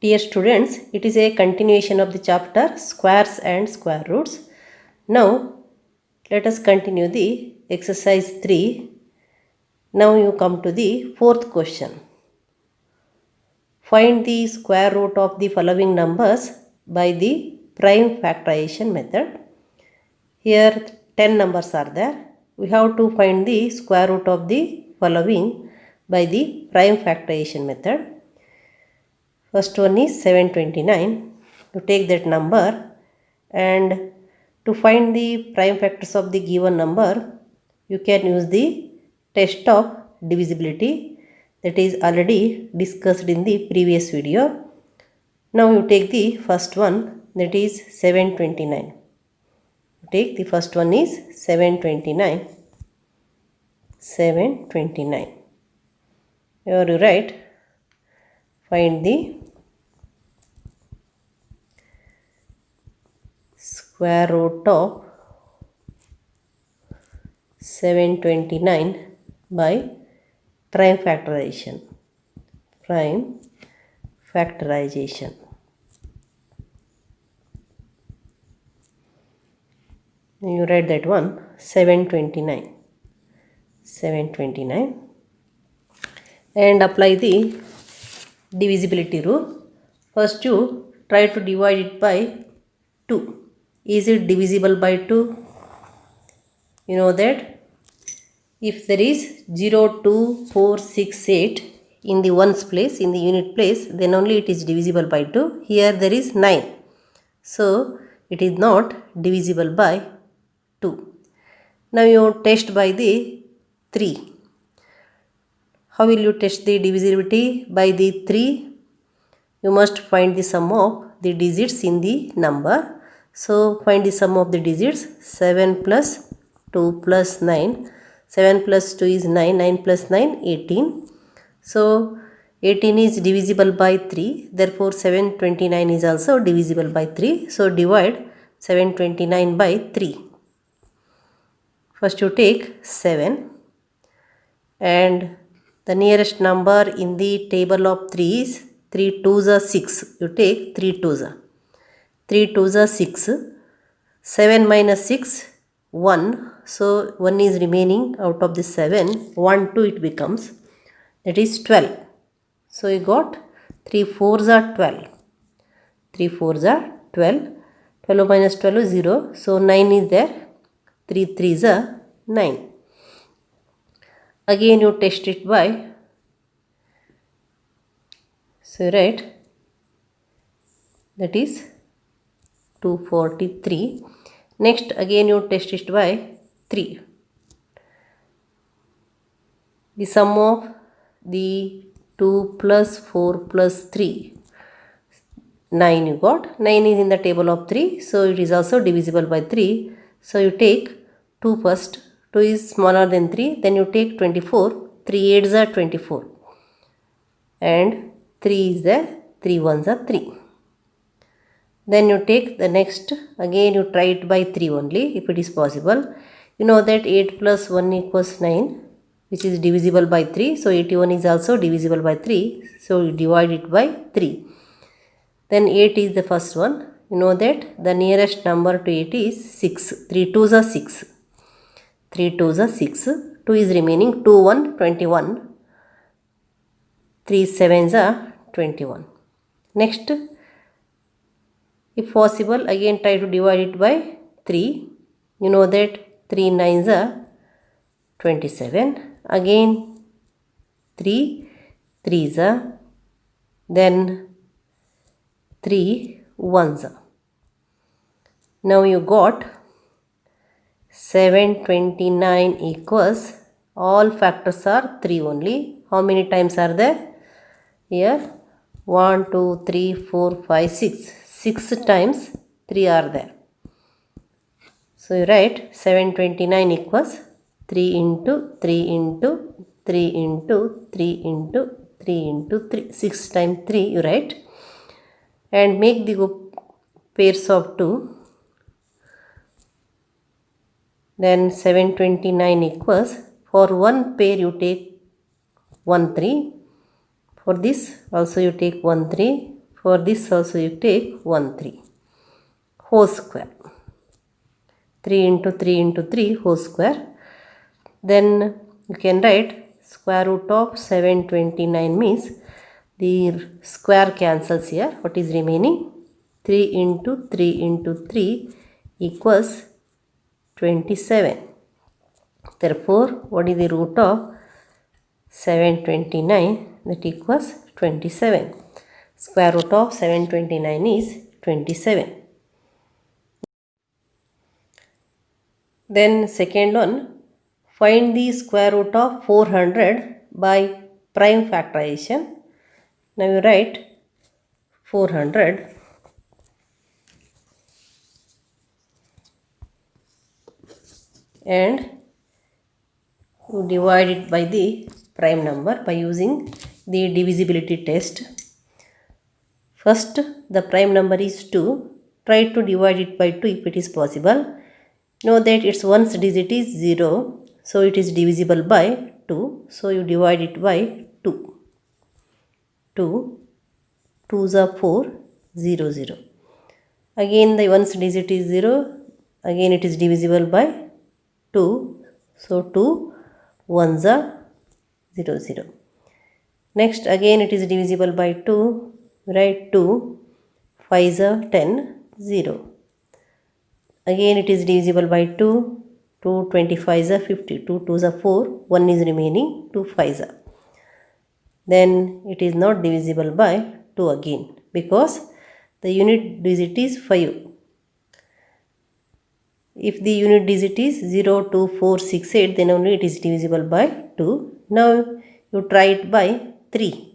Dear students, it is a continuation of the chapter Squares and Square Roots. Now, let us continue the exercise 3. Now you come to the fourth question. Find the square root of the following numbers by the prime factorization method. Here 10 numbers are there. We have to find the square root of the following by the prime factorization method. First one is 729. To take that number and to find the prime factors of the given number, you can use the test of divisibility that is already discussed in the previous video. Now you take the first one, that is 729. Take the first one is 729. 729. Here you write, find the square root of 729 by prime factorization. Prime factorization. You write that one, 729. 729. And apply the divisibility rule. First you try to divide it by 2. Is it divisible by 2? You know that if there is 0, 2, 4, 6, 8 in the ones place, in the unit place, then only it is divisible by 2. Here there is 9. So it is not divisible by 2. Now you test by the 3. How will you test the divisibility? By the 3, you must find the sum of the digits in the number. So find the sum of the digits. 7 plus 2 plus 9. 7 plus 2 is 9. 9 plus 9, 18. So 18 is divisible by 3. Therefore 729 is also divisible by 3. So divide 729 by 3. First you take 7 and the nearest number in the table of 3 is 3 2s are 6. You take 3 2s are. 3 2s are 6. 7 minus 6, 1. So 1 is remaining out of the 7. 1 2 it becomes. That is 12. So you got 3 4s are 12. 3 4s are 12. 12 minus 12 is 0. So 9 is there. 3 3s are 9. Again you test it by, so write, that is 243. Next again you test it by 3. The sum of the 2 plus 4 plus 3, 9 you got. 9 is in the table of 3, so it is also divisible by 3. So you take 2 first. 2 is smaller than 3, then you take 24. 3 8s are 24 and 3 is there. 3 1s are 3. Then you take the next, again you try it by 3 only if it is possible. You know that 8 plus 1 equals 9, which is divisible by 3. So 81 is also divisible by 3. So you divide it by 3. Then 8 is the first one. You know that the nearest number to 8 is 6. 3 2s are 6. 3 2s are 6. 2 is remaining. 2 1, 21. 3 7s are 21. Next, if possible, again try to divide it by 3. You know that 3 9s are 27. Again 3 3s are, then 3 1s are. Now you got 729 equals, all factors are 3 only. How many times are there? Here 1 2 3 4 5 6. 6 times 3 are there. So you write 729 equals 3 into 3 into 3 into 3 into 3 into 3. 6 times 3 you write and make the pairs of 2. Then 729 equals, for one pair you take 1 3. For this also you take 1 3. For this also you take 1 3 whole square. 3 into 3 into 3 whole square. Then you can write square root of 729 means the square cancels here. What is remaining? 3 into 3 into 3 equals 27. Therefore, what is the root of 729? That equals 27. Square root of 729 is 27. Then second one, find the square root of 400 by prime factorization. Now you write 400 and you divide it by the prime number by using the divisibility test. First, the prime number is 2. Try to divide it by 2 if it is possible. Know that its ones digit is 0. So it is divisible by 2. So you divide it by 2. 2. 2s are 4. 0 0. Again the ones digit is 0. Again it is divisible by 2. So 2 1s are 0 0. Next again it is divisible by 2. Write 2. 5s are 10. 0. Again it is divisible by 2. 2 25s are 50. 2 2s are 4. 1 is remaining. 2 5s are. Then it is not divisible by 2 again because the unit digit is 5. If the unit digit is 0, 2, 4, 6, 8, then only it is divisible by 2. Now you try it by 3.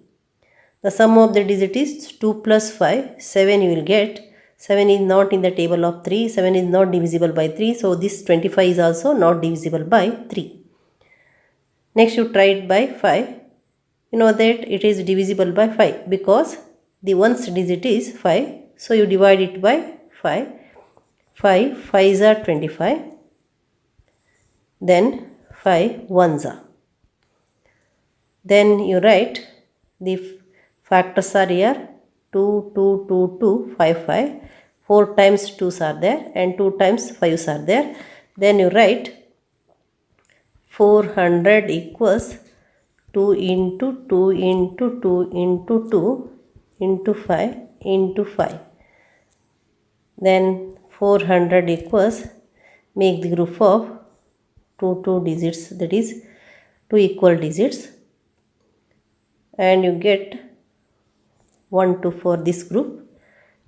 The sum of the digit is 2 plus 5, 7 you will get. 7 is not in the table of 3, 7 is not divisible by 3, so this 25 is also not divisible by 3. Next you try it by 5. You know that it is divisible by 5 because the ones digit is 5, so you divide it by 5. 5 5s are 25. Then 5 1s are. Then you write the factors are here 2 2 2 2 5 5. 4 times 2s are there and 2 times 5s are there. Then you write 400 equals 2 into 2 into 2 into 2 into 5 into 5. Then 400 equals, make the group of 2 digits, that is 2 equal digits, and you get 1 2 for this group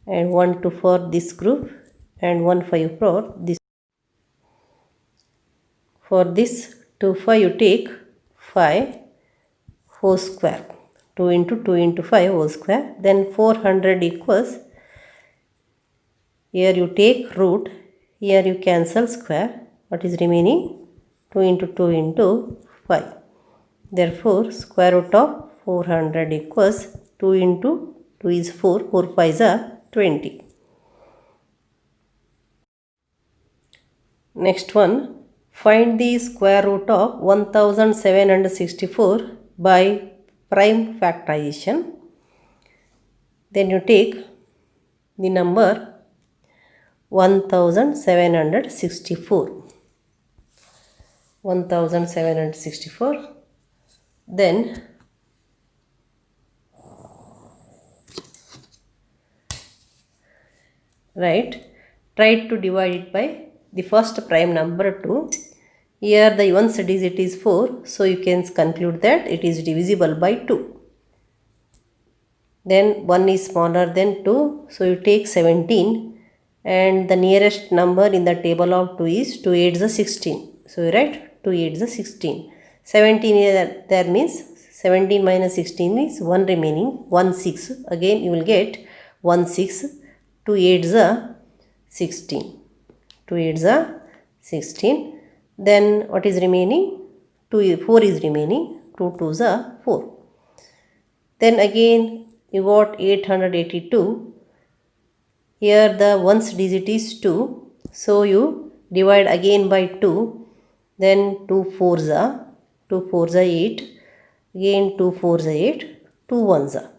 and 1 2 for this group and 1 5 for this. For this 2 5 you take 5 whole square, 2 into 2 into 5 whole square. Then 400 equals, here you take root, here you cancel square. What is remaining? 2 into 2 into 5. Therefore, square root of 400 equals 2 into 2 is 4, 4 5s are 20. Next one, find the square root of 1764 by prime factorization. Then you take the number 1764. 1764. Then try to divide it by the first prime number 2. Here the ones digit is 4, so you can conclude that it is divisible by 2. Then 1 is smaller than 2, so you take 17, and the nearest number in the table of 2 is 2 8s are 16. So you write 2 8s are 16. 17 there means 17 minus 16 is 1 remaining, 1 6. Again you will get 1 6. 2 8s are 16. 2 8s are 16. Then what is remaining? 4 is remaining. 2 2s are 4. Then again you got 882. Here the ones digit is 2. So you divide again by 2. Then 2 4s are 8. Again 2 4s are 8. 2 1s are.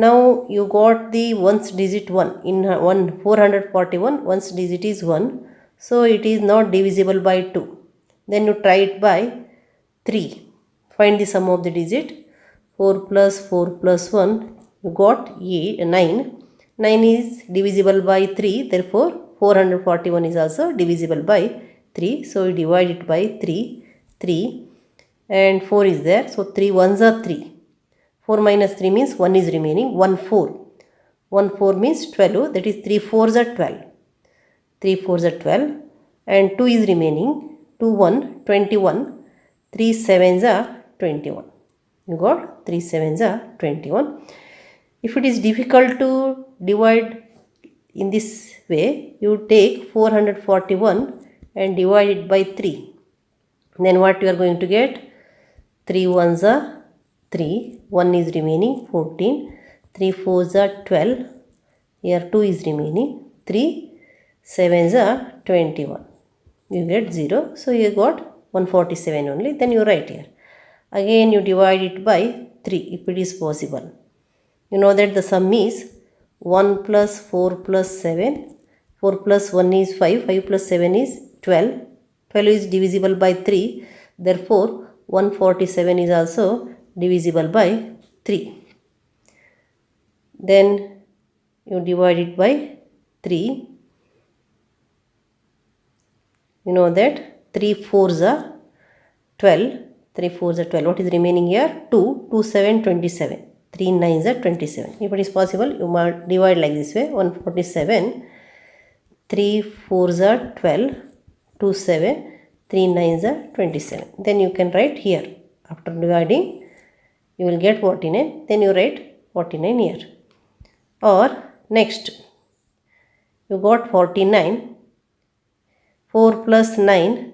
Now you got the ones digit 1 in 441. Ones digit is 1, so it is not divisible by 2. Then you try it by 3. Find the sum of the digit. 4 plus 4 plus 1, you got 9. 9 is divisible by 3, therefore 441 is also divisible by 3. So we divide it by 3 and 4 is there. So 3 ones are 3. 4 minus 3 means 1 is remaining. 1 4. 1 4 means 12. That is 3 4s are 12. 3 4s are 12 and 2 is remaining. 2 1 21. 3 7s are 21. You got 3 7s are 21. If it is difficult to divide in this way, you take 441 and divide it by 3. Then what you are going to get? 3 ones are 3. 1 is remaining 14. 3 4s are 12. Here 2 is remaining. 3 7s are 21. You get 0. So you got 147 only. Then you write here. Again you divide it by 3 if it is possible. You know that the sum is 1 plus 4 plus 7. 4 plus 1 is 5. 5 plus 7 is 12. 12 is divisible by 3. Therefore 147 is also divisible by 3. Then you divide it by 3. You know that 3 4s are 12. 3 4s are 12. What is remaining here? 2. 2 7 27. 3 9s are 27. If it is possible, you must divide like this way. 147. 3 4s are 12. 2 7. 3 9s are 27. Then you can write here. After dividing, you will get 49. Then you write 49 here. Or next, you got 49. 4 plus 9.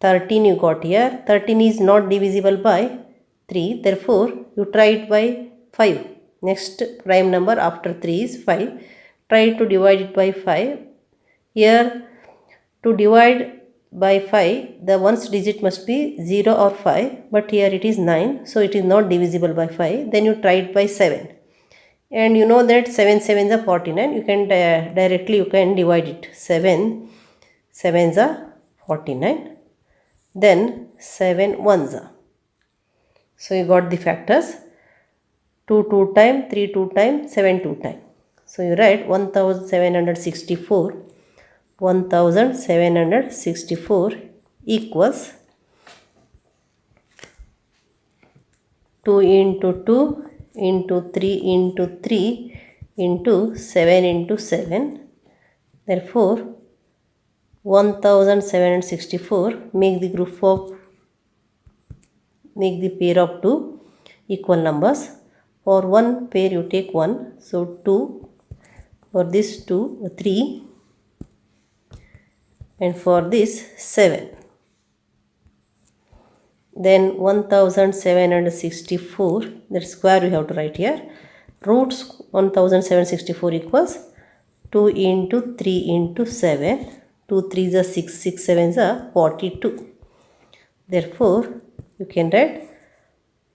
13 you got here. 13 is not divisible by 3. Therefore, you try it by 5. Next prime number after 3 is 5. Try to divide it by 5. Here, to divide by 5, the ones digit must be 0 or 5. But here it is 9. So, it is not divisible by 5. Then you try it by 7. And you know that 7 7s are 49. You can directly you can divide it. 7 7s are 49. Then 7 1s are. So you got the factors. 2 2 time, 3 2 time, 7 2 time. So you write 1764. 1764 equals 2 into 2 into 3 into 3 into 7 into 7. Therefore, 1764 make the pair of two equal numbers. For one pair you take 1, so 2. For this 2, 3. And for this 7. Then 1764, that square we have to write here. Roots 1764 equals 2 into 3 into 7. 2 3s are 6, 6 7s are 42. Therefore, you can write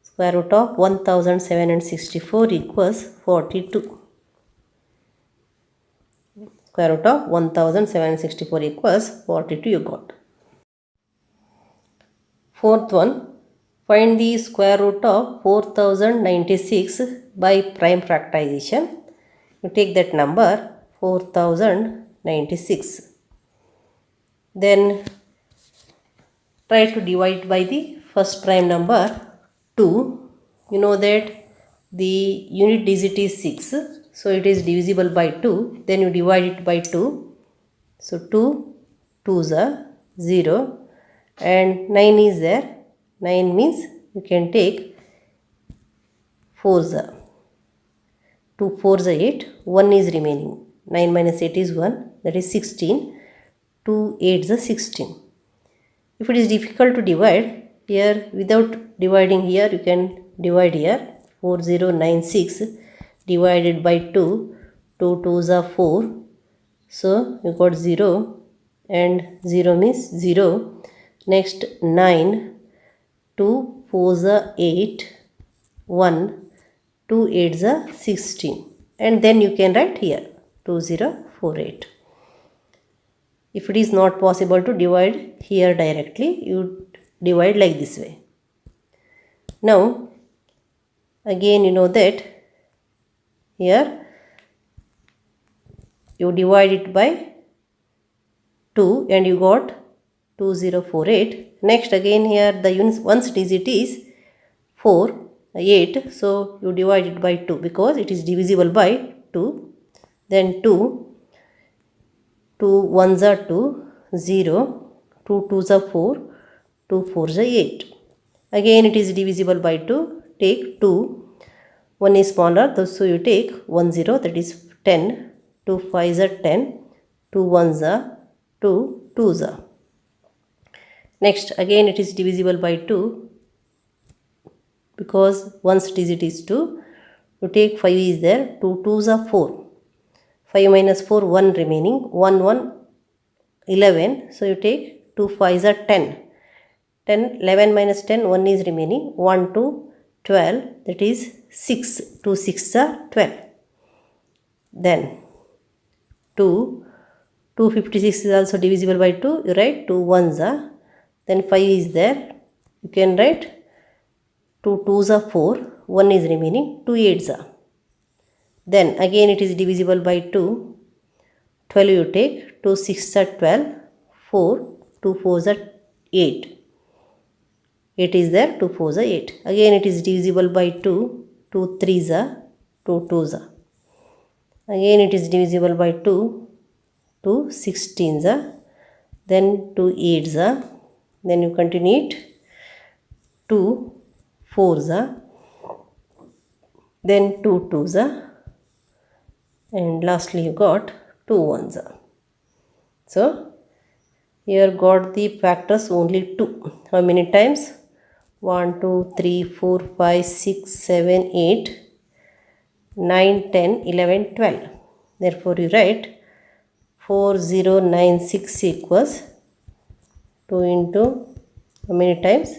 square root of 1764 equals 42. Square root of 1764 equals 42 you got. Fourth one, find the square root of 4096 by prime factorization. You take that number 4096. Then try to divide by the first prime number 2. You know that the unit digit is 6. So it is divisible by 2. Then you divide it by 2. So 2 2s are 0 and 9 is there. 9 means you can take 4s are. 2 4s are 8. 1 is remaining. 9 minus 8 is 1. That is 16. 2 8s are 16. If it is difficult to divide, here without dividing here, you can divide here. 4096 divided by 2. 2 2s are 4. So you got 0 and 0 means 0. Next 9. 2 4s are 8. 1. 2 8s are 16, and then you can write here 2048. If it is not possible to divide here directly, you divide like this way. Now again you know that here you divide it by 2 and you got 2048. Next again here the ones digit is 4, 8, so you divide it by 2 because it is divisible by 2. Then 2 1s are 2, 0, 2 2s are 4, 2 4s are 8. Again it is divisible by 2. Take 2, 1 is smaller, so you take 1 0, that is 10, 2 5s are 10, 2 1s are 2, 2s are. Next again it is divisible by 2 because one's digit is 2. You take 5 is there, 2 2s are 4, 5 minus 4 1 remaining, 1 1 11, so you take 2 5s are 10, 10 11 minus 10 1 is remaining, 1 2 12, that is 6, 2 6 are 12. Then 256 is also divisible by 2, you write 2 1s are, then 5 is there, you can write 2 2s are 4, 1 is remaining, 2 8s are. Then again it is divisible by 2, 12 you take, 2 6 are 12, 4, 2 4s are 8, 8 is there, 2 4s are 8. Again it is divisible by 2, 2 3s are, 2 2s are. Again it is divisible by 2, 2 16s are, then 2 8s are, then you continue it, 2 4s are, then 2 2s are, and lastly you got 2 1s are. So here got the factors only 2. How many times? 1 2 3 4 5 6 7 8 9 10 11 12. Therefore you write 4096 equals 2 into how many times?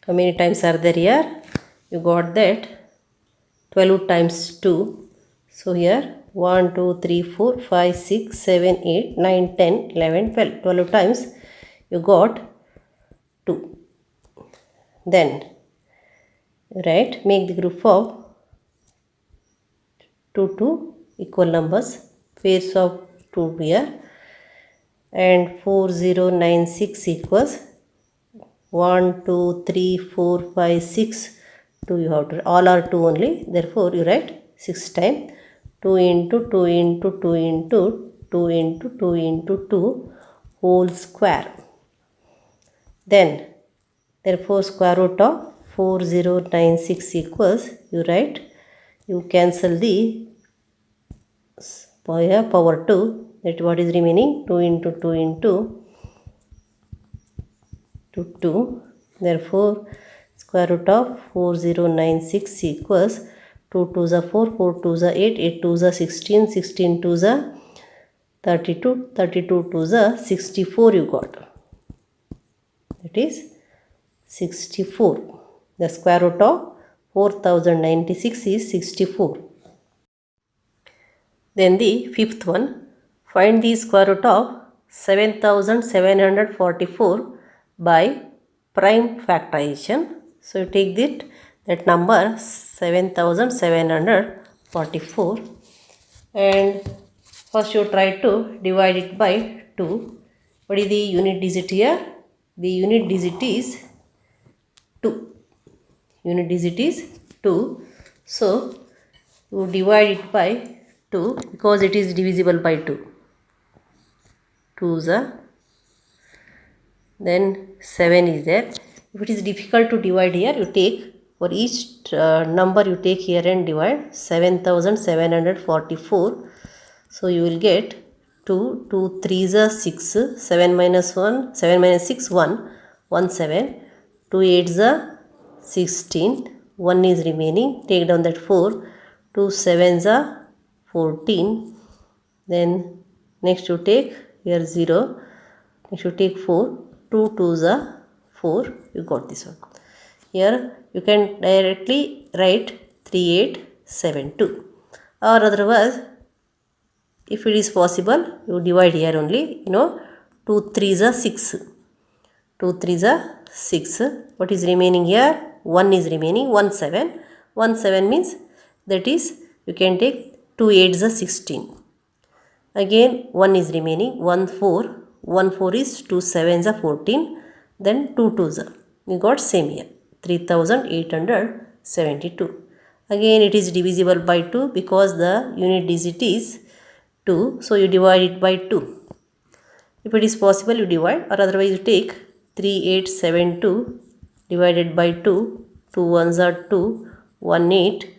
How many times are there here? You got that 12 times 2. So here 1 2 3 4 5 6 7 8 9 10 11 12. 12 times you got 2. Then right, make the group of 2 equal numbers, pairs of 2 here, and 4096 equals 1 2 3 4 5 6, 2 you have to, all are 2 only, therefore you write 6 times 2 into 2 into 2 into 2 into 2 into 2 whole square. Then therefore square root of 4096 equals, you write, you cancel the power 2, that what is remaining, 2 into 2 into 2. Therefore square root of 4096 equals 2 2s are 4, 4 2s are 8, 8 2s are 16, 16 2s are 32, 32 2s are 64 you got. That is 64. The square root of 4096 is 64. Then the fifth one, find the square root of 7744 by prime factorization. So you take that number 7744, and first you try to divide it by 2. What is the unit digit here? The unit digit is 2. Unit digit is 2. So you divide it by 2 because it is divisible by 2. 2s are, then 7 is there. If it is difficult to divide here, you take for each number you take here and divide 7744. So you will get 2, 2 3s are 6, 7 minus 1, 7 minus 6 1, 1 7, 2 8s are 16, 1 is remaining, take down that 4, 2 7s are 14, then next you take here 0, If you take 4, 2 2s are 4, you got this one. Here you can directly write 3872, or otherwise if it is possible you divide here only, 2 3s are 6. 2 3s are 6. What is remaining here? 1 is remaining. 1 7. 1 7 means that is you can take 2 8s are 16. Again 1 is remaining. 1 4. 1 4 is 2 7s are 14. Then 2 2s are. We got same here. 3872. Again it is divisible by 2 because the unit digit is 2. So you divide it by 2. If it is possible you divide, or otherwise you take 3872 divided by 2. 2 1s are 2, 1 8,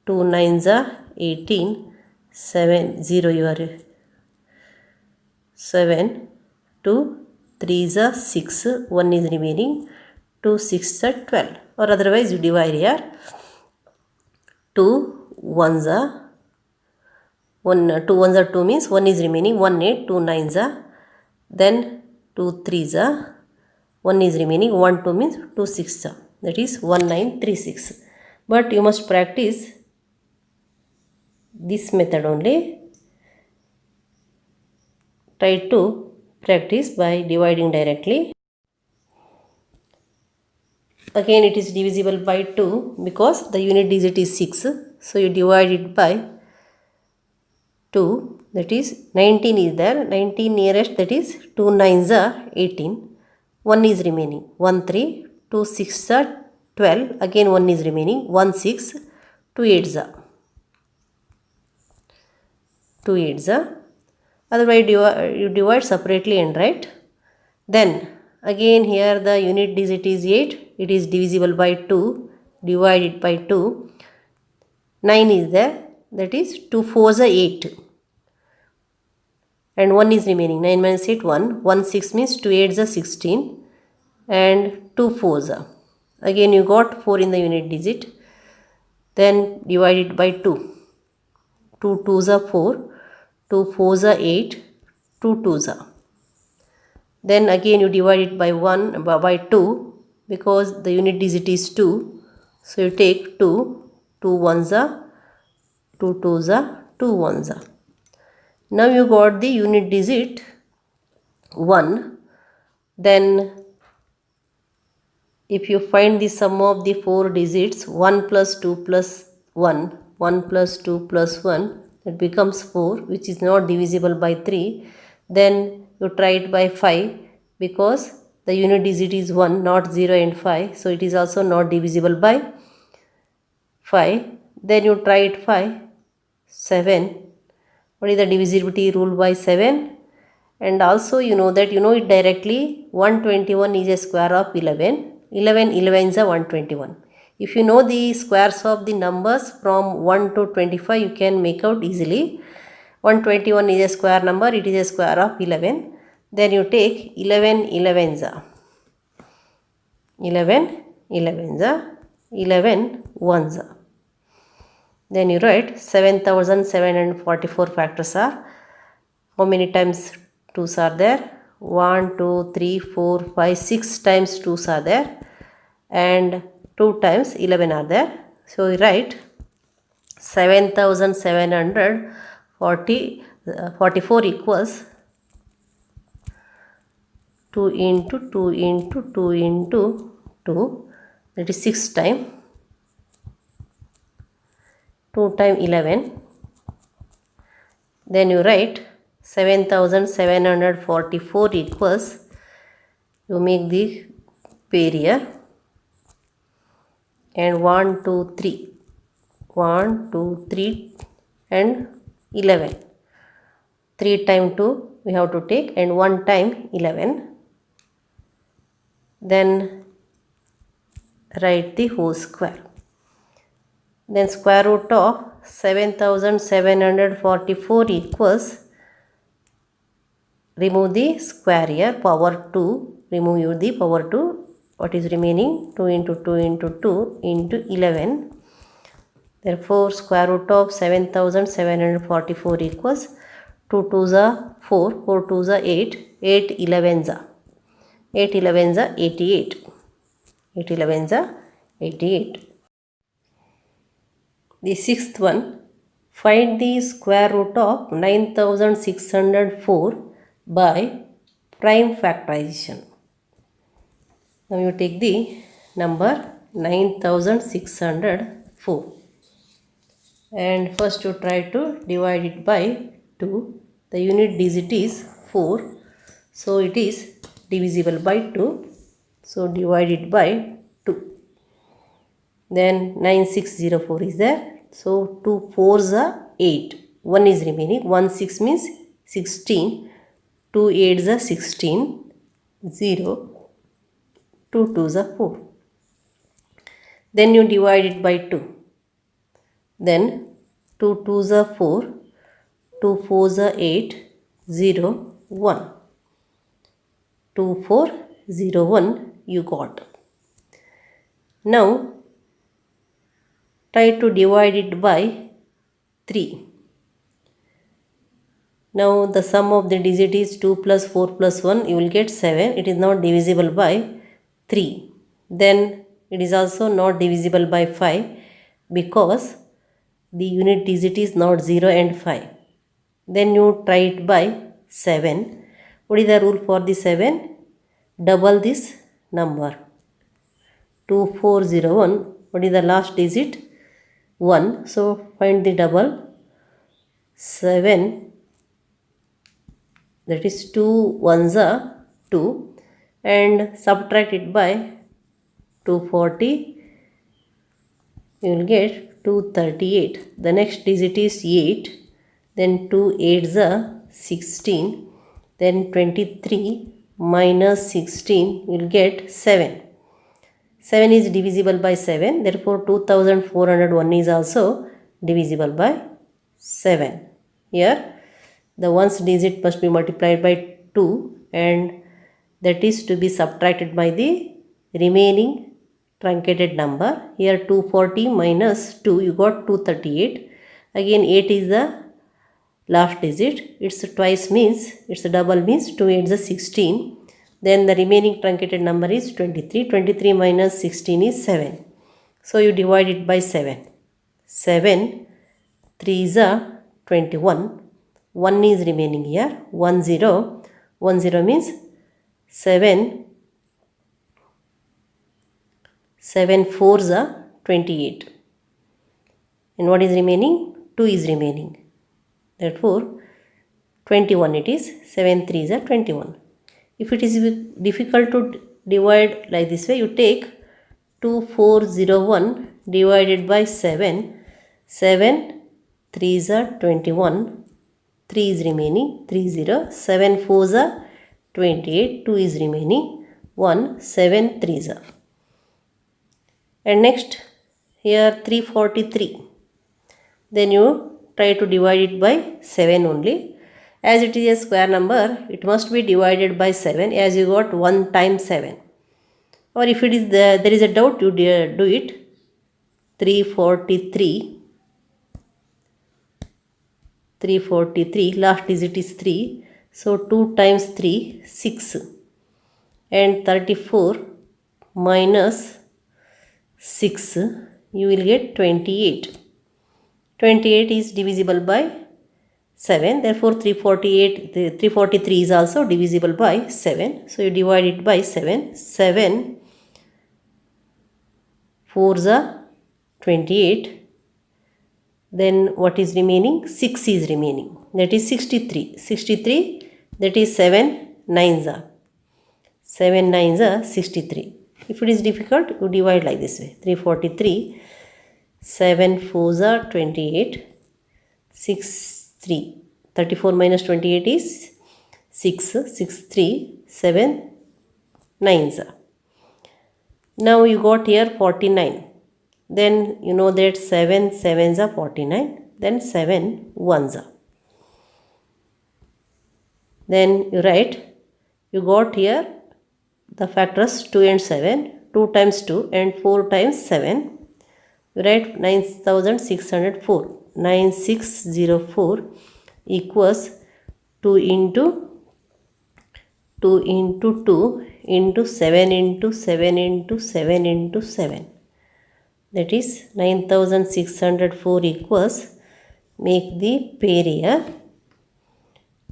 2 9s are 18, 7 0 you are 7, 2 3s are 6, 1 is remaining, 2 6 are 12, or otherwise you divide here. 2 1s are 2 1s are 2 means 1 is remaining, 1 8, 2 9s are, then 2 3s are, 1 is remaining, 1 2 means 2 6 are, that is 1936. But you must practice this method only. Try to practice by dividing directly. Again it is divisible by 2 because the unit digit is 6. So you divide it by 2, that is 19 is there. 19 nearest, that is 2 9s are 18. 1 is remaining. 1 3, 2 6 are 12. Again 1 is remaining. 1 6, 2 8s are 2 8s are. Otherwise you divide separately and write. Then again here the unit digit is 8. It is divisible by 2. Divide it by 2. 9 is there. That is 2 4s are 8. And 1 is remaining. 9 minus 8 1. 1 6 means 2 8s are 16. And 2 4s are. Again you got 4 in the unit digit. Then divide it by 2. 2 2s are 4. 2 4s are 8. 2 2s are. Then again you divide it by 2 because the unit digit is 2. So you take 2. 2 1s are. 2 2s are. 2 1s are. Now you got the unit digit 1. Then if you find the sum of the 4 digits, 1 plus 2 plus 1, 1 plus 2 plus 1, it becomes 4, which is not divisible by 3. Then you try it by 5 because the unit digit is 1, not 0 and 5. So it is also not divisible by 5. Then you try it 5, 7. What is the divisibility rule by 7? And also you know that it directly. 121 is a square of 11. 11 11s are 121. If you know the squares of the numbers from 1 to 25, you can make out easily. 121 is a square number. It is a square of 11. Then you take 11 11s are 11 11s are 11 1s are. Then you write 7744 factors are. How many times 2's are there? 1 2 3 4 5 6 times 2's are there, and 2 times 11 are there. So you write 7744 equals 2 into 2 into 2 into 2, that is 6 times 2 times 11. Then you write 7744 equals, you make the pair here, and 1 2 3 1 2 3 and 11. 3 times 2 we have to take, and 1 time 11. Then write the whole square. Then square root of 7744 equals, remove the square here, power 2, remove the power 2, what is remaining? 2 into 2 into 2 into 11. Therefore square root of 7744 equals 2 2s are 4, 4 2s are 8, 8 11s are 8 11s are 88, 8 11s are 88. The sixth one, find the square root of 9604 by prime factorization. Now you take the number 9604 and first you try to divide it by 2. The unit digit is 4, so it is divisible by 2, so divide it by 2. Then 9604 is there, so 2 4s are 8, 1 is remaining, 1 6 means 16, 2 8s are 16, 0, 2 2s are 4. Then you divide it by 2. Then 2 2s are 4, 2 4s are 8, 0, 1. 2 4 0 1 you got. Now try to divide it by 3. Now the sum of the digit is 2 plus 4 plus 1, you will get 7. It is not divisible by 3. Then it is also not divisible by 5 because the unit digit is not 0 and 5. Then you try it by 7. What is the rule for the 7? Double this number. 2401. What is the last digit? 1. So find the double. 7. That is 2 1s are 2 and subtract it by 240. You will get 238. The next digit is 8. Then 2 8s are 16. Then 23 minus 16 you will get 7. 7 is divisible by 7. Therefore 2401 is also divisible by 7. Here the ones digit must be multiplied by 2 and that is to be subtracted by the remaining truncated number. Here 240 minus 2 you got 238. Again 8 is the last digit. It's twice means, it's a double means 2 8 is 16. Then the remaining truncated number is 23. 23 minus 16 is 7. So you divide it by 7. 7 3 is 21. 1 is remaining here. 1 0. 1 0 means 7. 7 4s are 28. And what is remaining? 2 is remaining. Therefore 21 it is. 7 3s are 21. If it is difficult to divide like this way, you take 2401 divided by 7. 7 3s are 21. 3 is remaining. 3 0. 7 4s are 28. 2 is remaining. 1 7 3s are. And next here 343. Then you try to divide it by 7 only. As it is a square number, it must be divided by 7 as you got 1 times 7. Or if it is there is a doubt, you do it. 343. 343, last digit is 3. So 2 times 3, 6. And 34 minus 6, you will get 28. 28 is divisible by 7. Therefore 343 is also divisible by 7. So you divide it by 7. 7 4s are 28. Then what is remaining? 6 is remaining. That is 63. 63, that is 7 9s are. 7 9s are 63. If it is difficult, you divide like this way. 343. 7 4s are 28. 6 3. 34 minus 28 is 6. 6 3. 7 9s are. Now you got here 49. Then you know that 7 7s are 49. Then 7 1s are. Then you write, you got here the factors 2 and 7. 2 times 2 and 4 times 7. You write 9604. 9604 equals 2 into 2 into 2 into 7 into 7 into 7 into 7. That is 9604 equals, make the pair here.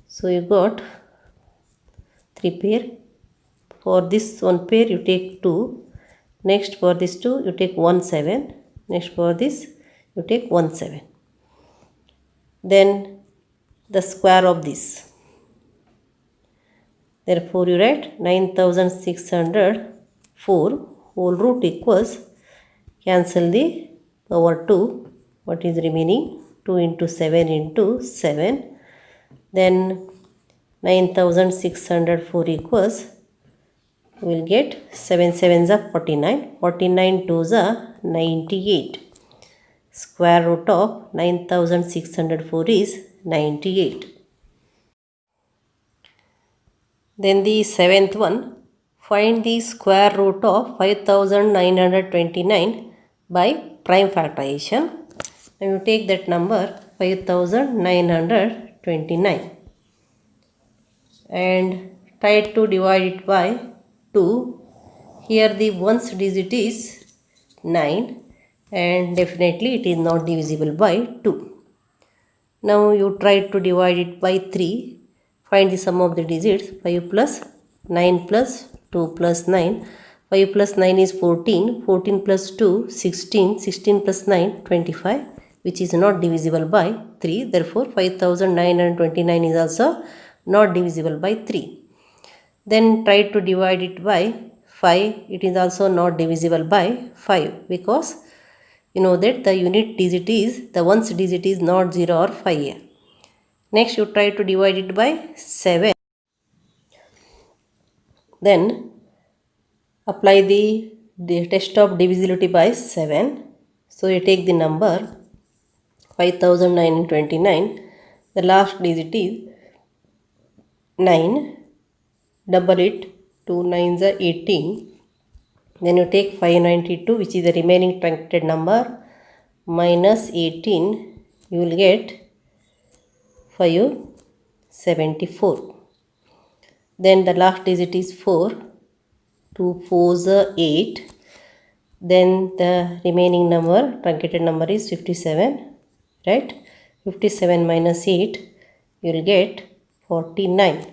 So you got 3 pair. For this one pair you take 2. Next for this 2 you take 1 7. Next for this you take 1 7. Then the square of this. Therefore you write 9604 whole root equals, cancel the power 2. What is remaining? 2 into 7 into 7. Then 9604 equals, we will get 7 7s are 49. 49 2s are 98. Square root of 9604 is 98. Then the seventh one, find the square root of 5929 by prime factorization. And you take that number 5929 and try to divide it by 2. Here the ones digit is 9 and definitely it is not divisible by 2. Now you try to divide it by 3. Find the sum of the digits. 5 plus 9 plus 2 plus 9. 5 plus 9 is 14. 14 plus 2 16. 16 plus 9 25, which is not divisible by 3. Therefore 5929 is also not divisible by 3. Then try to divide it by 5. It is also not divisible by 5, because you know that the unit digit is, the ones digit is not 0 or 5 here. Next you try to divide it by 7. Then apply the test of divisibility by 7. So you take the number 5929. The last digit is 9. Double it. 2 9s are 18. Then you take 592, which is the remaining truncated number, minus 18. You will get 574. Then the last digit is 4. 2 4s are 8. Then the remaining number, truncated number, is 57. Right? 57 minus 8, you will get 49.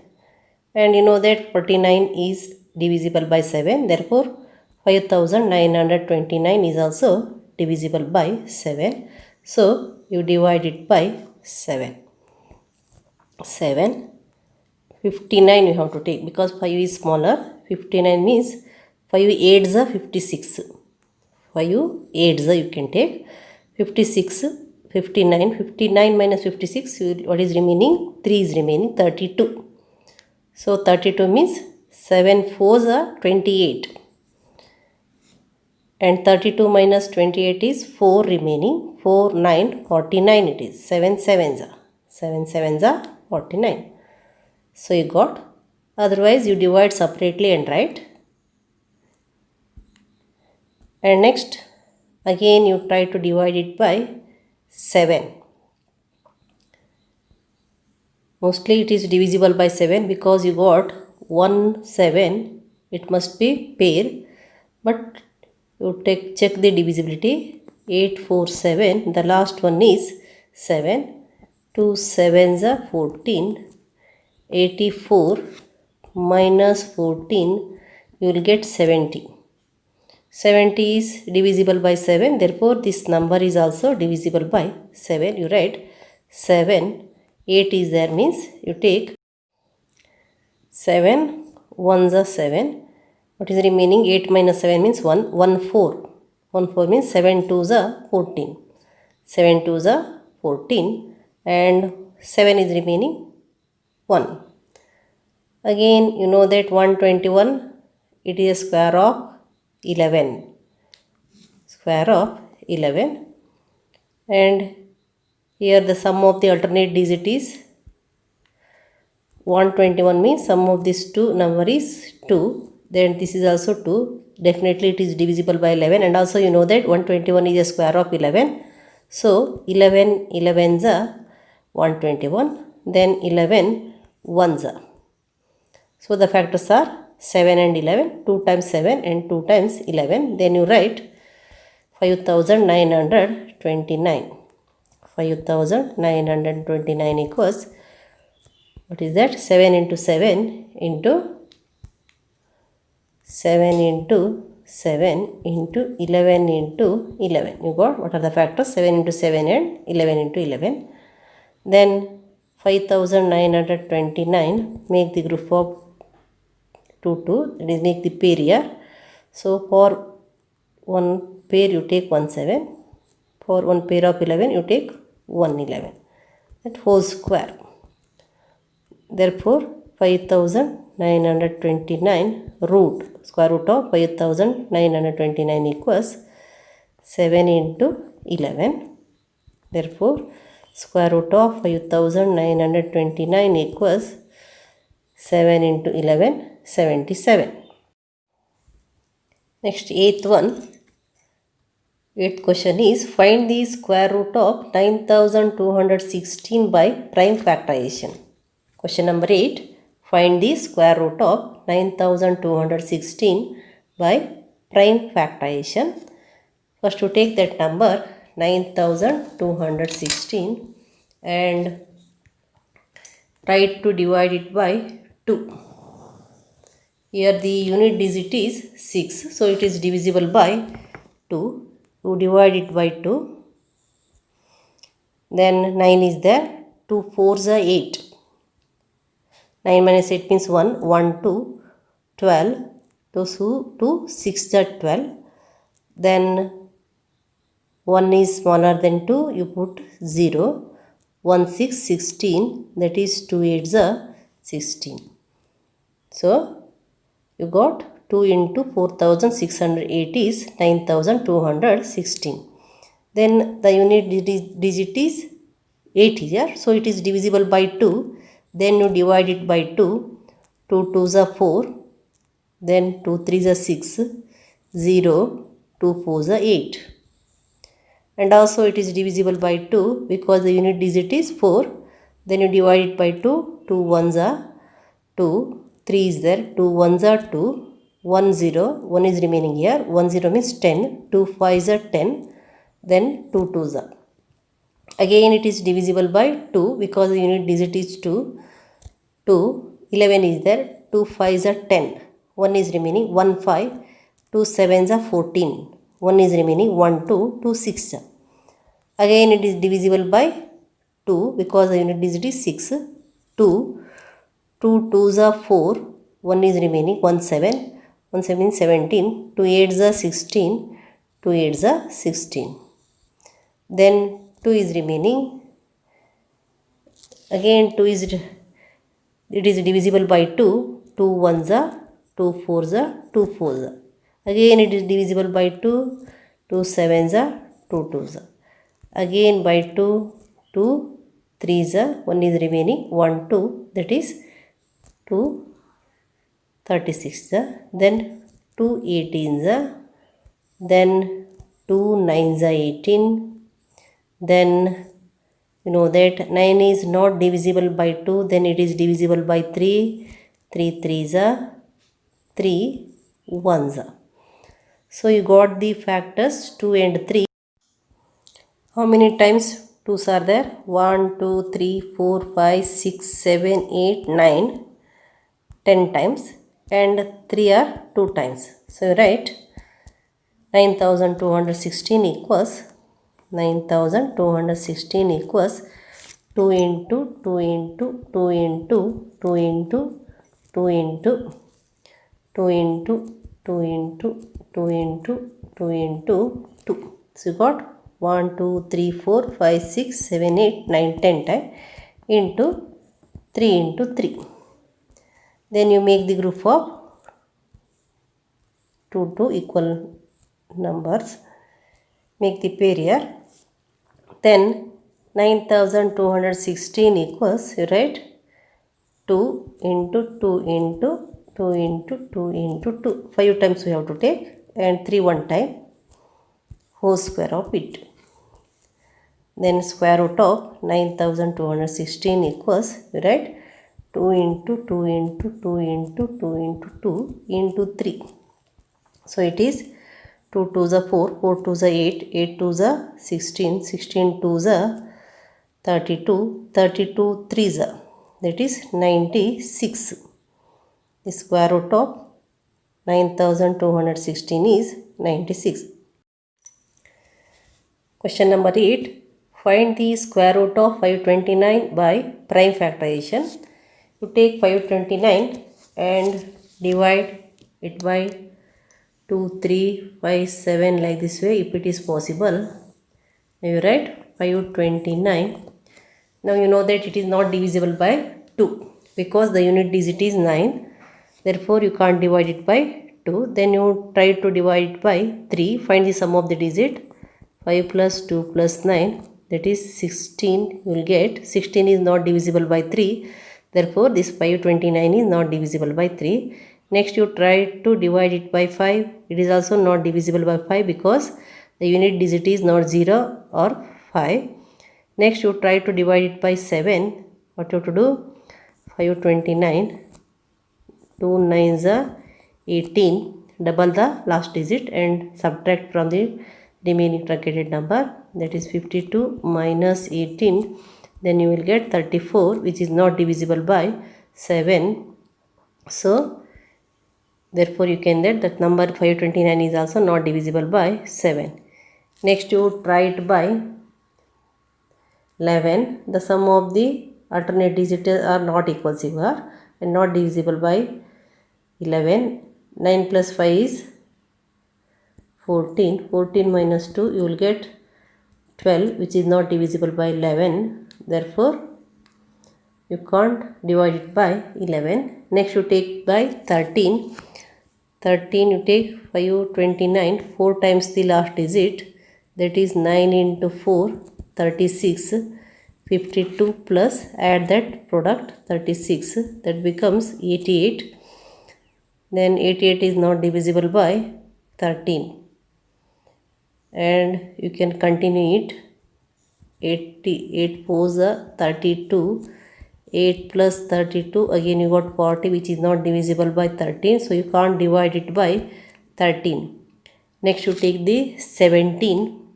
And you know that 49 is divisible by 7. Therefore 5929 is also divisible by 7. So you divide it by 7. 59 you have to take, because 5 is smaller. 59 means 5 8s are 56. 5 8s are you can take. 56, 59. 59 minus 56, what is remaining? 3 is remaining, 32. So 32 means 7 4s are 28. And 32 minus 28 is 4 remaining. 4 9 49 it is. 7 7s are. 7 7s are 49. So you got. Otherwise you divide separately and write. And next again you try to divide it by 7. Mostly it is divisible by 7, because you got 1 7. It must be pair. But you check the divisibility. 8 4 7. The last one is 7. 2 7s are 14. 84 minus 14, you will get 70. 70 is divisible by 7. Therefore this number is also divisible by 7. You write 7. 8 is there, means you take 7 1s are 7. What is remaining? 8 minus 7 means 1. 1 4. 1 4 means 7 2s are 14. 7 2s are 14. And 7 is remaining 1. Again you know that 121, it is a square of 11. Square of 11. And here the sum of the alternate digit is 121, means sum of these two number is 2. Then this is also 2. Definitely it is divisible by 11. And also you know that 121 is a square of 11. So 11 11s are 121. Then 11 ones are. So the factors are 7 and 11, 2 times 7 and 2 times 11. Then you write 5929. 5929 equals, what is that? 7 into 7 into 7 into 7 into 11 into 11. You got what are the factors? 7 into 7 and 11 into 11. Then 5929, make the group of 2, 2, that is make the pair here. So for one pair you take 1 7, for one pair of 11 you take 1 11, that whole square. Therefore 5929 root, square root of 5929 equals 7 into 11. Therefore square root of 5929 equals 7 into 11, 77. Next, eighth question is, find the square root of 9216 by prime factorization. Question number 8, find the square root of 9216 by prime factorization. First to take that number 9216 and try to divide it by 2. Here the unit digit is 6, so it is divisible by 2. You divide it by 2. Then 9 is there. 2 4s are 8. 9 minus 8 means 1. 1 2 12. 2 6 are 12. Then 1 is smaller than 2. You put 0. 1 6 16. That is 2 8s are 16. So you got 2 into 4608 is 9216. Then the unit digit is 8 here. So it is divisible by 2. Then you divide it by 2. 2 2s are 4. Then 2 3s are 6. 0. 2 4s are 8. And also it is divisible by 2 because the unit digit is 4. Then you divide it by 2. 2 1s are 2. 3 is there, 2 1s are 2, 1 0, 1 is remaining here, 1 0 means 10, 2 5s are 10, then 2 2s are. Again it is divisible by 2 because the unit digit is 2, 2, 11 is there, 2 5s are 10, 1 is remaining, 1 5, 2 7s are 14, 1 is remaining, 1 2, 2 6 are. Again it is divisible by 2 because the unit digit is 6, 2, 2 2s are 4, 1 is remaining, 1 7, 1 7 is 17, 2 8s are 16, 2 8s are 16. Then 2 is remaining, again 2 is, it is divisible by 2, 2 1s are, 2 4s are, 2 4s are. Again it is divisible by 2, 2 7s are, 2 2s are. Again by 2, 2 3s are, 1 is remaining, 1 2, that is 2 36, then 2 18s, then 2 9s are 18, then you know that 9 is not divisible by 2, then it is divisible by 3, 3 3s are 3 1s. So you got the factors 2 and 3. How many times 2's are there? 1 2 3 4 5 6 7 8 9. 10 times and 3 are 2 times. So you write 9216 equals 9216 equals 2 into 2 into 2 into 2 into 2 into 2 into 2 into 2 into 2 into 2. So you got 1 2 3 4 5 6 7 8 9 10 times into 3 into 3. Then you make the group of 2 equal numbers. Make the pair here. Then 9216 equals, you write 2 into 2 into 2 into 2 into 2. 5 times we have to take and 3 one time. Whole square of it. Then square root of 9216 equals, you write 2 into 2 into 2 into 2 into 2 into 3. So it is 2 2s are 4, 4 2s are 8, 8 2s are 16, 16 2s are 32, 32 3s are, that is 96. The square root of 9216 is 96. Question number 8. Find the square root of 529 by prime factorization. You take 529 and divide it by 2, 3, 5, 7 like this way if it is possible. Now you write 529. Now you know that it is not divisible by 2 because the unit digit is 9. Therefore you can't divide it by 2. Then you try to divide it by 3. Find the sum of the digit. 5 plus 2 plus 9, that is 16 you will get. 16 is not divisible by 3. Therefore this 529 is not divisible by 3. Next you try to divide it by 5. It is also not divisible by 5 because the unit digit is not 0 or 5. Next you try to divide it by 7. What you have to do? 529, 2 9s are 18, double the last digit and subtract from the remaining truncated number, that is 52 minus 18, then you will get 34, which is not divisible by 7. So therefore you can get that number 529 is also not divisible by 7. Next you try it by 11. The sum of the alternate digits are not equals here and not divisible by 11. 9 plus 5 is 14. 14 minus 2 you will get 12, which is not divisible by 11. Therefore you can't divide it by 11. Next you take by 13. 13 you take 529, 4 times the last digit, that is 9 into 4, 36. 52 plus add that product 36, that becomes 88. Then 88 is not divisible by 13. And you can continue it. 88 4s are 32. 8 plus 32, again you got 40, which is not divisible by 13. So you can't divide it by 13. Next you take the 17.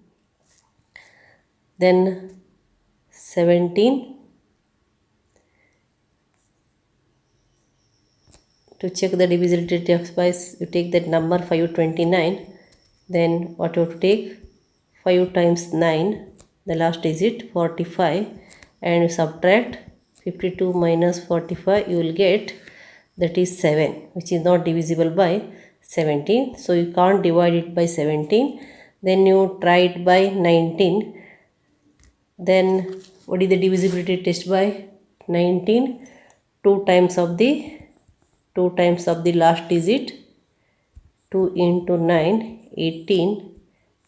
Then 17. To check the divisibility of spice, you take that number 529. Then what you have to take? 5 times 9, the last digit 45, and you subtract 52 minus 45, you will get, that is 7, which is not divisible by 17. So you can't divide it by 17. Then you try it by 19. Then what is the divisibility test by 19? 2 times of the last digit, 2 into 9, 18,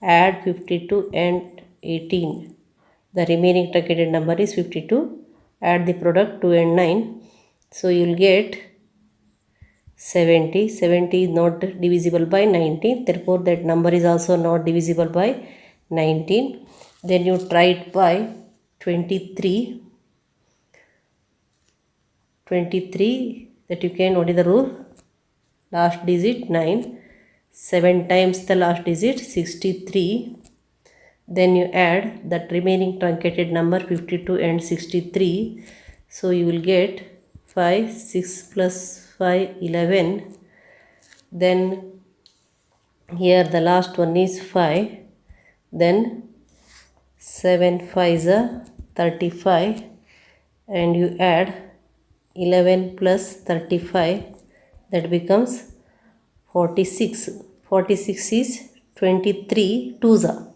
add 52 and 18. The remaining truncated number is 52. Add the product 2 and 9. So you will get 70. 70 is not divisible by 19. Therefore that number is also not divisible by 19. Then you try it by 23. 23, that you can, what is the rule? Last digit 9. 7 times the last digit 63. Then you add that remaining truncated number 52 and 63. So you will get 5, 6 plus 5, 11. Then here the last one is 5. Then 7 5s are 35. And you add 11 plus 35. That becomes 46. 46 is 23 2s are.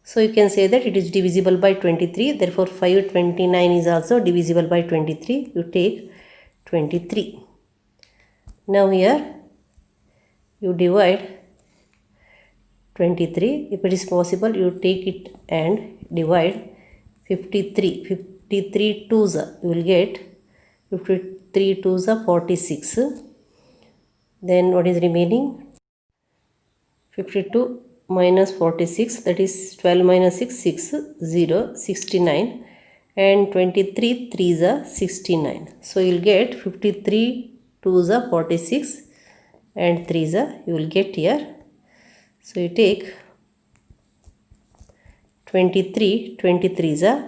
So you can say that it is divisible by 23. Therefore 529 is also divisible by 23. You take 23. Now here you divide 23. If it is possible, you take it and divide 53. 53 2s are. You will get 53 2s are 46. Then what is remaining? 52 minus 46, that is 12 minus 6, 6, 0, 69. and 23 3s are 69. So you'll get 53 2s are 46 and 3s are you will get here. So you take 23 23s are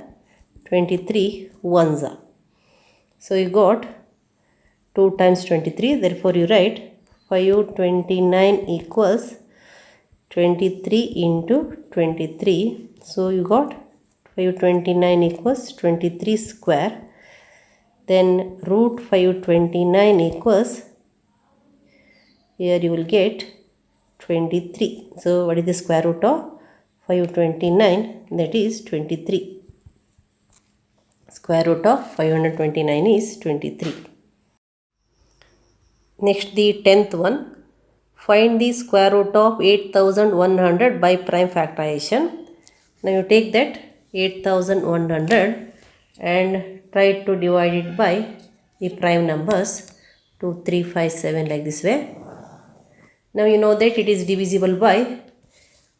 23 1s are. So you got 2 times 23, therefore you write 529 equals 23 into 23. So you got 529 equals 23 square. Then root 529 equals, here you will get 23. So what is the square root of 529? That is 23. Square root of 529 is 23. Next, the 10th one. Find the square root of 8100 by prime factorization. Now you take that 8100 and try to divide it by the prime numbers 2, 3, 5, 7 like this way. Now you know that it is divisible by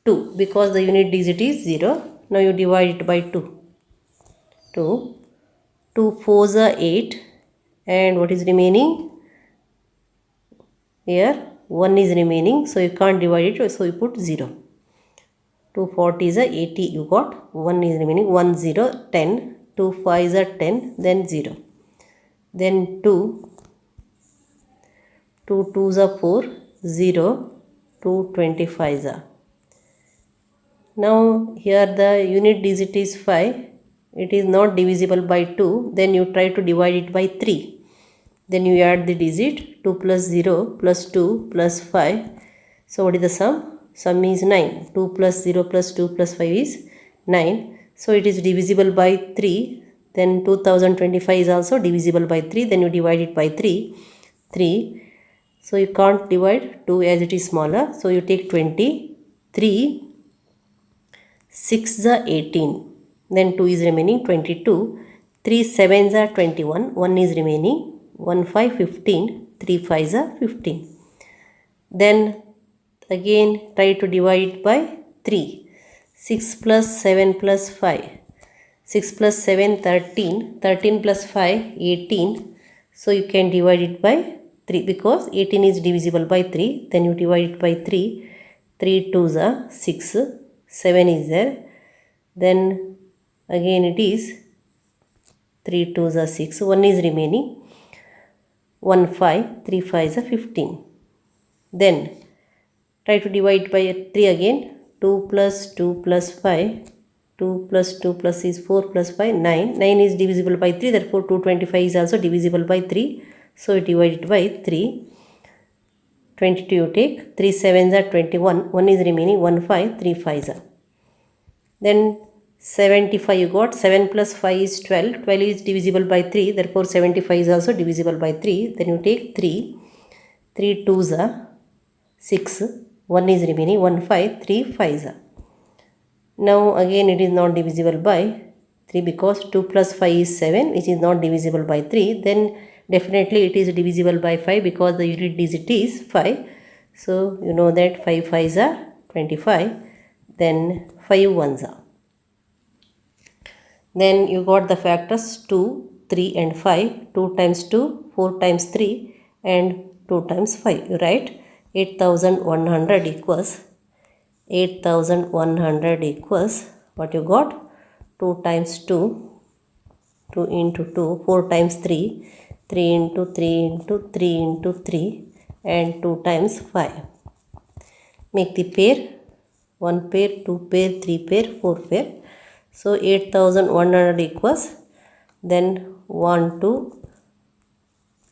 2 because the unit digit is 0. Now you divide it by 2. 2 4s are 8 and what is remaining? Here 1 is remaining, so you can't divide it, so you put 0. 2 40s are 80, you got 1 is remaining, 1 0 10, 2 5s are 10, then 0. Then 2 2s are 4, 0, 2 25s are. Now here the unit digit is 5, it is not divisible by 2, then you try to divide it by 3. Then you add the digit 2 plus 0 plus 2 plus 5. So what is the sum? Sum is 9. 2 plus 0 plus 2 plus 5 is 9. So it is divisible by 3. Then 2025 is also divisible by 3. Then you divide it by 3. 3. So you can't divide 2 as it is smaller. So you take 20. 3. 6 are 18. Then 2 is remaining 22. 3 7s are 21. 1 is remaining. 1 5 15, 3 5s are 15. Then again try to divide it by 3. 6 plus 7 plus 5. 6 plus 7 13, 13 plus 5 18. So you can divide it by 3 because 18 is divisible by 3. Then you divide it by 3. 3 2s are 6. 7 is there. Then again it is 3 2s are 6. 1 is remaining. 1 5, 3 5s are 15. Then try to divide by 3 again. 2 plus 2 plus 5. 2 plus 2 plus is 4 plus 5, 9. 9 is divisible by 3, therefore 225 is also divisible by 3. So you divide it by 3. 22 you take. 3 7s are 21. 1 is remaining. 1 5, 3 5s are. Then 75 you got. 7 plus 5 is 12. 12 is divisible by 3. Therefore 75 is also divisible by 3. Then you take 3. 3 2s are 6. 1 is remaining. 1 5, 3 5s are. Now again it is not divisible by 3 because 2 plus 5 is 7, which is not divisible by 3. Then definitely it is divisible by 5 because the unit digit is 5. So you know that 5 5s are 25. Then 5 1s are. Then you got the factors 2, 3 and 5. 2 times 2, 4 times 3 and 2 times 5. You write 8100 equals 8100 equals what you got? 2 times 2, 2 into 2, 4 times 3, 3 into 3 into 3 into 3 and 2 times 5. Make the pair 1 pair, 2 pair, 3 pair, 4 pair. So 8100 equals then 1 2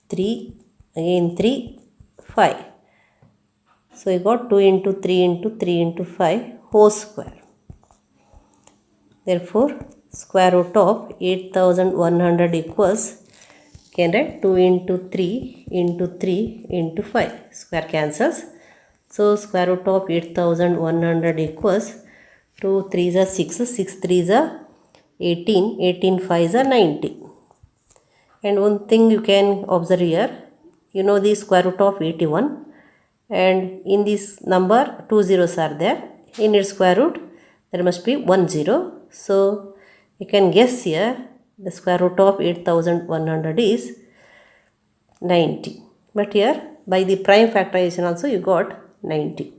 3 again 3 5. So you got 2 into 3 into 3 into 5 whole square. Therefore square root of 8100 equals, can write 2 into 3 into 3 into 5. Square cancels. So square root of 8100 equals 2 3s are 6, 6 3s are 18, 18 5s are 90. And one thing you can observe here, you know the square root of 81 and in this number 2 zeros are there. In its square root there must be 1 0. So you can guess here The square root of 8100 is 90. But here by the prime factorization also you got 90.